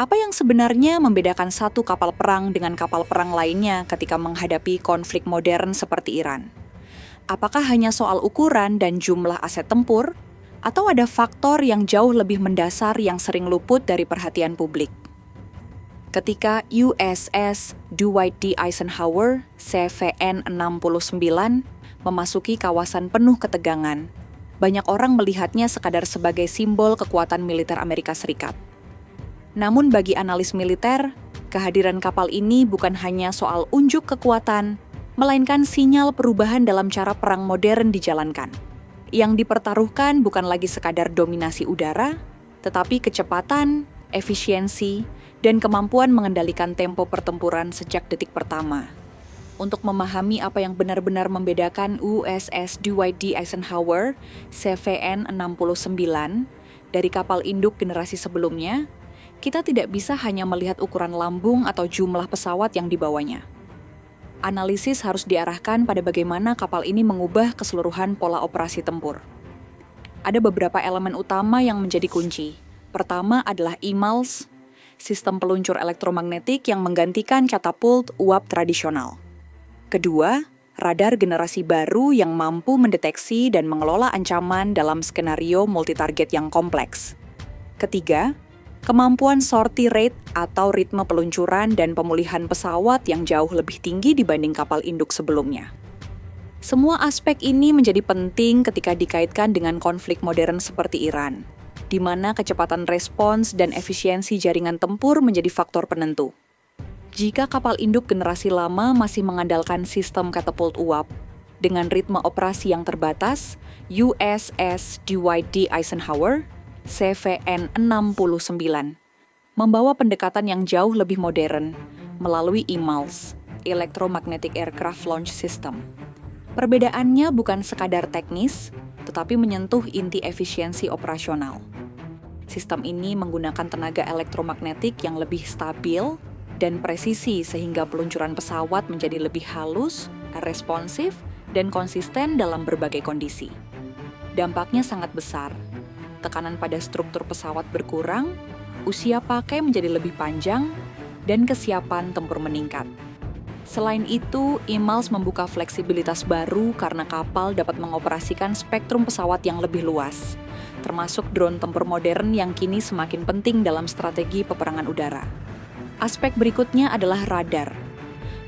Apa yang sebenarnya membedakan satu kapal perang dengan kapal perang lainnya ketika menghadapi konflik modern seperti Iran? Apakah hanya soal ukuran dan jumlah aset tempur, atau ada faktor yang jauh lebih mendasar yang sering luput dari perhatian publik? Ketika USS Dwight D. Eisenhower CVN-69 memasuki kawasan penuh ketegangan, banyak orang melihatnya sekadar sebagai simbol kekuatan militer Amerika Serikat. Namun bagi analis militer, kehadiran kapal ini bukan hanya soal unjuk kekuatan, melainkan sinyal perubahan dalam cara perang modern dijalankan. Yang dipertaruhkan bukan lagi sekadar dominasi udara, tetapi kecepatan, efisiensi, dan kemampuan mengendalikan tempo pertempuran sejak detik pertama. Untuk memahami apa yang benar-benar membedakan USS Dwight D. Eisenhower CVN-69 dari kapal induk generasi sebelumnya, kita tidak bisa hanya melihat ukuran lambung atau jumlah pesawat yang dibawanya. Analisis harus diarahkan pada bagaimana kapal ini mengubah keseluruhan pola operasi tempur. Ada beberapa elemen utama yang menjadi kunci. Pertama adalah EMALS, sistem peluncur elektromagnetik yang menggantikan katapult uap tradisional. Kedua, radar generasi baru yang mampu mendeteksi dan mengelola ancaman dalam skenario multitarget yang kompleks. Ketiga, kemampuan sortie rate atau ritme peluncuran dan pemulihan pesawat yang jauh lebih tinggi dibanding kapal induk sebelumnya. Semua aspek ini menjadi penting ketika dikaitkan dengan konflik modern seperti Iran, di mana kecepatan respons dan efisiensi jaringan tempur menjadi faktor penentu. Jika kapal induk generasi lama masih mengandalkan sistem katapult uap, dengan ritme operasi yang terbatas, USS Dwight D. Eisenhower CVN-69 membawa pendekatan yang jauh lebih modern melalui EMALS, Electromagnetic Aircraft Launch System. Perbedaannya bukan sekadar teknis, tetapi menyentuh inti efisiensi operasional. Sistem ini menggunakan tenaga elektromagnetik yang lebih stabil dan presisi sehingga peluncuran pesawat menjadi lebih halus, responsif, dan konsisten dalam berbagai kondisi. Dampaknya sangat besar. Tekanan pada struktur pesawat berkurang, usia pakai menjadi lebih panjang, dan kesiapan tempur meningkat. Selain itu, EMALS membuka fleksibilitas baru karena kapal dapat mengoperasikan spektrum pesawat yang lebih luas, termasuk drone tempur modern yang kini semakin penting dalam strategi peperangan udara. Aspek berikutnya adalah radar.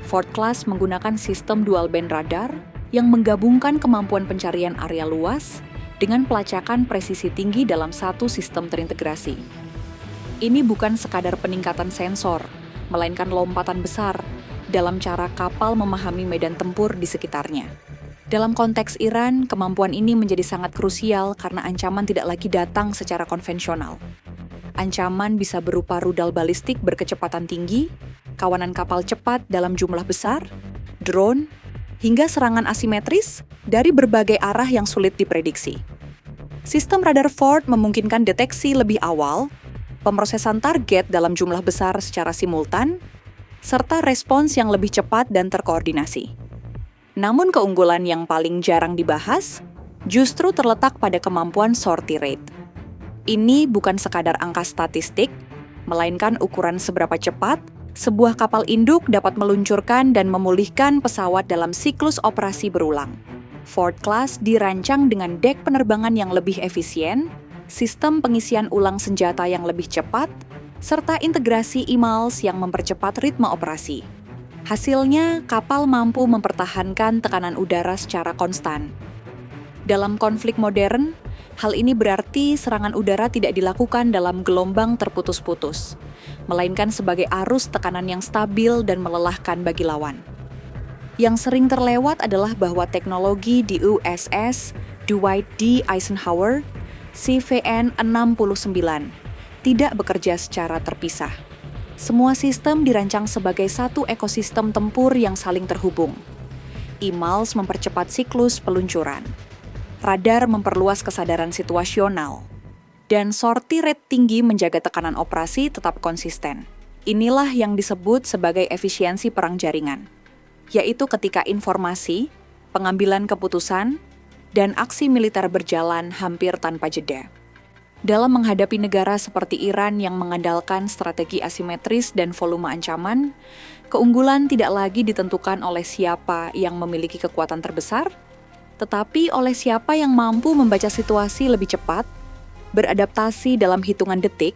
Ford-class menggunakan sistem dual band radar yang menggabungkan kemampuan pencarian area luas dengan pelacakan presisi tinggi dalam satu sistem terintegrasi. Ini bukan sekadar peningkatan sensor, melainkan lompatan besar dalam cara kapal memahami medan tempur di sekitarnya. Dalam konteks Iran, kemampuan ini menjadi sangat krusial karena ancaman tidak lagi datang secara konvensional. Ancaman bisa berupa rudal balistik berkecepatan tinggi, kawanan kapal cepat dalam jumlah besar, drone, hingga serangan asimetris dari berbagai arah yang sulit diprediksi. Sistem radar Ford memungkinkan deteksi lebih awal, pemrosesan target dalam jumlah besar secara simultan, serta respons yang lebih cepat dan terkoordinasi. Namun keunggulan yang paling jarang dibahas justru terletak pada kemampuan sortie rate. Ini bukan sekadar angka statistik, melainkan ukuran seberapa cepat sebuah kapal induk dapat meluncurkan dan memulihkan pesawat dalam siklus operasi berulang. Ford-class dirancang dengan dek penerbangan yang lebih efisien, sistem pengisian ulang senjata yang lebih cepat, serta integrasi EMALS yang mempercepat ritme operasi. Hasilnya, kapal mampu mempertahankan tekanan udara secara konstan. Dalam konflik modern, hal ini berarti serangan udara tidak dilakukan dalam gelombang terputus-putus, melainkan sebagai arus tekanan yang stabil dan melelahkan bagi lawan. Yang sering terlewat adalah bahwa teknologi di USS Dwight D. Eisenhower CVN-69 tidak bekerja secara terpisah. Semua sistem dirancang sebagai satu ekosistem tempur yang saling terhubung. EMALS mempercepat siklus peluncuran. Radar memperluas kesadaran situasional. Dan sortie rate tinggi menjaga tekanan operasi tetap konsisten. Inilah yang disebut sebagai efisiensi perang jaringan, yaitu ketika informasi, pengambilan keputusan, dan aksi militer berjalan hampir tanpa jeda. Dalam menghadapi negara seperti Iran yang mengandalkan strategi asimetris dan volume ancaman, keunggulan tidak lagi ditentukan oleh siapa yang memiliki kekuatan terbesar, tetapi oleh siapa yang mampu membaca situasi lebih cepat, beradaptasi dalam hitungan detik,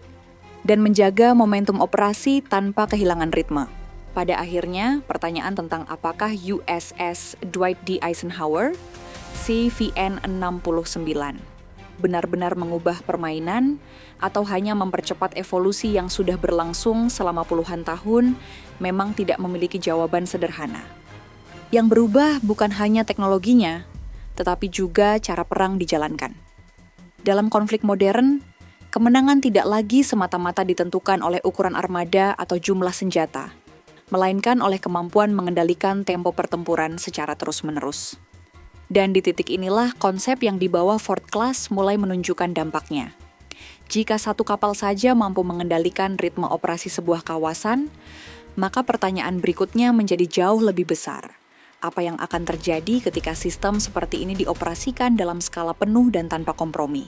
dan menjaga momentum operasi tanpa kehilangan ritme. Pada akhirnya, pertanyaan tentang apakah USS Dwight D. Eisenhower, CVN-69, benar-benar mengubah permainan atau hanya mempercepat evolusi yang sudah berlangsung selama puluhan tahun, memang tidak memiliki jawaban sederhana. Yang berubah bukan hanya teknologinya, tetapi juga cara perang dijalankan. Dalam konflik modern, kemenangan tidak lagi semata-mata ditentukan oleh ukuran armada atau jumlah senjata, melainkan oleh kemampuan mengendalikan tempo pertempuran secara terus-menerus. Dan di titik inilah konsep yang dibawa Ford Class mulai menunjukkan dampaknya. Jika satu kapal saja mampu mengendalikan ritme operasi sebuah kawasan, maka pertanyaan berikutnya menjadi jauh lebih besar. Apa yang akan terjadi ketika sistem seperti ini dioperasikan dalam skala penuh dan tanpa kompromi?